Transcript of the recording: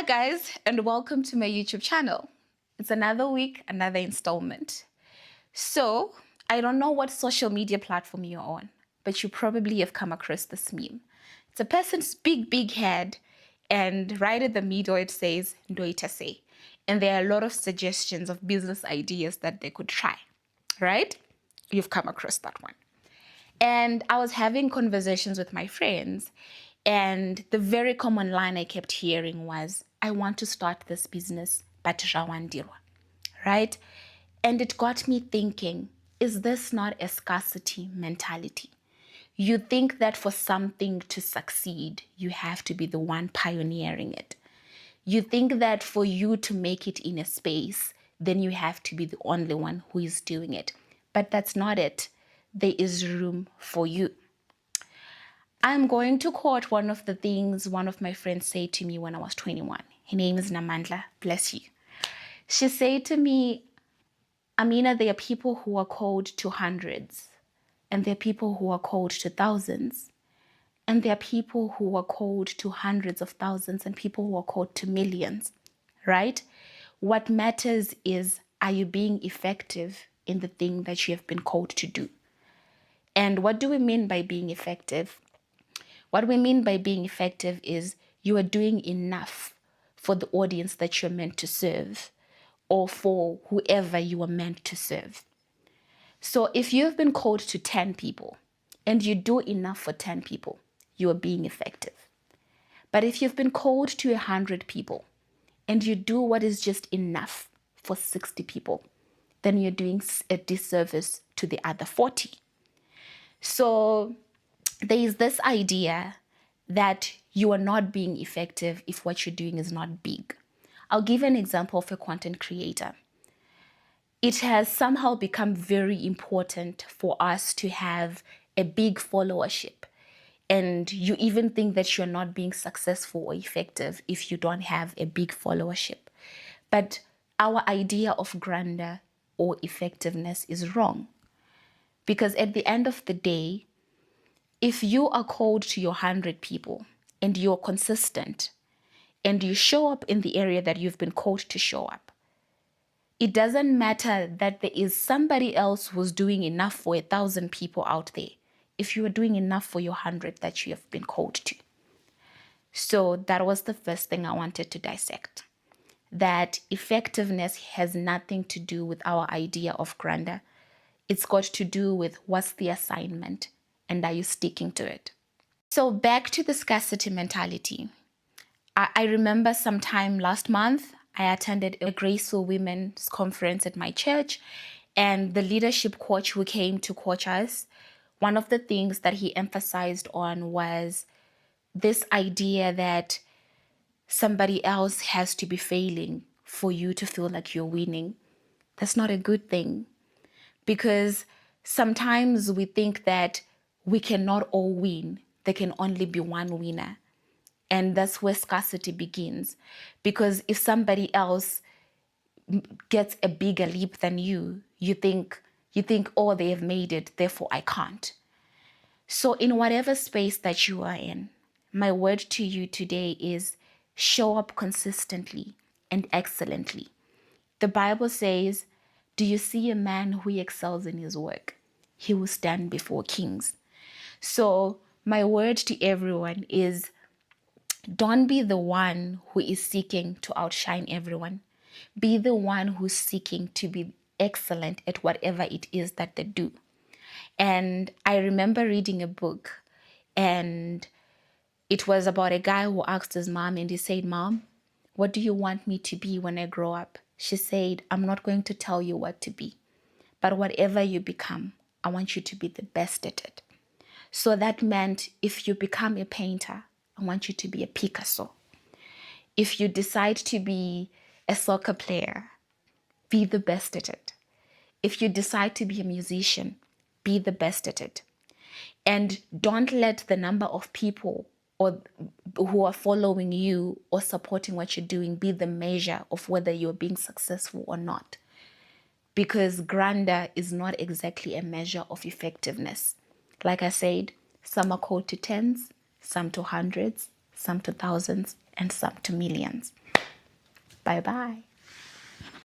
guys, and welcome to my YouTube channel. It's another week, another installment. So, I don't know what social media platform you're on, but you probably have come across this meme. It's a person's big head, and right at the middle it says Ndoita say. And there are a lot of suggestions of business ideas that they could try, right? You've come across that one. And I was having conversations with my friends, and the very common line I kept hearing was, I want to start this business, but Zvawandirwa, right? And it got me thinking, is this not a scarcity mentality? You think that for something to succeed, you have to be the one pioneering it. You think that for you to make it in a space, then you have to be the only one who is doing it. But that's not it. There is room for you. I'm going to quote one of the things one of my friends said to me when I was 21. Her name is Namandla, bless you. She said to me, Amina, there are people who are called to hundreds, and there are people who are called to thousands, and there are people who are called to hundreds of thousands, and people who are called to millions, right? What matters is, are you being effective in the thing that you have been called to do? And what do we mean by being effective? What we mean by being effective is you are doing enough for the audience that you're meant to serve, or for whoever you are meant to serve. So if you've been called to 10 people and you do enough for 10 people, you are being effective. But if you've been called to 100 people and you do what is just enough for 60 people, then you're doing a disservice to the other 40. So there is this idea that you are not being effective if what you're doing is not big. I'll give an example of a content creator. It has somehow become very important for us to have a big followership. And you even think that you're not being successful or effective if you don't have a big followership. But our idea of grandeur or effectiveness is wrong. Because at the end of the day, if you are called to your 100 people and you're consistent and you show up in the area that you've been called to show up, it doesn't matter that there is somebody else who's doing enough for 1,000 people out there if you are doing enough for your 100 that you have been called to. So that was the first thing I wanted to dissect. That effectiveness has nothing to do with our idea of grandeur. It's got to do with what's the assignment and are you sticking to it? So back to the scarcity mentality. I remember sometime last month, I attended a Graceful Women's conference at my church, and the leadership coach who came to coach us, one of the things that he emphasized on was this idea that somebody else has to be failing for you to feel like you're winning. That's not a good thing, because sometimes we think that we cannot all win. There can only be one winner. And that's where scarcity begins. Because if somebody else gets a bigger leap than you, you think, oh, they have made it, therefore I can't. So in whatever space that you are in, my word to you today is show up consistently and excellently. The Bible says, do you see a man who excels in his work? He will stand before kings. So my word to everyone is, don't be the one who is seeking to outshine everyone. Be the one who's seeking to be excellent at whatever it is that they do. And I remember reading a book, and it was about a guy who asked his mom, and he said, Mom, what do you want me to be when I grow up? She said, I'm not going to tell you what to be, but whatever you become, I want you to be the best at it. So that meant if you become a painter, I want you to be a Picasso. If you decide to be a soccer player, be the best at it. If you decide to be a musician, be the best at it. And don't let the number of people or who are following you or supporting what you're doing be the measure of whether you're being successful or not. Because grandeur is not exactly a measure of effectiveness. Like I said, some are called to tens, some to hundreds, some to thousands, and some to millions. Bye bye.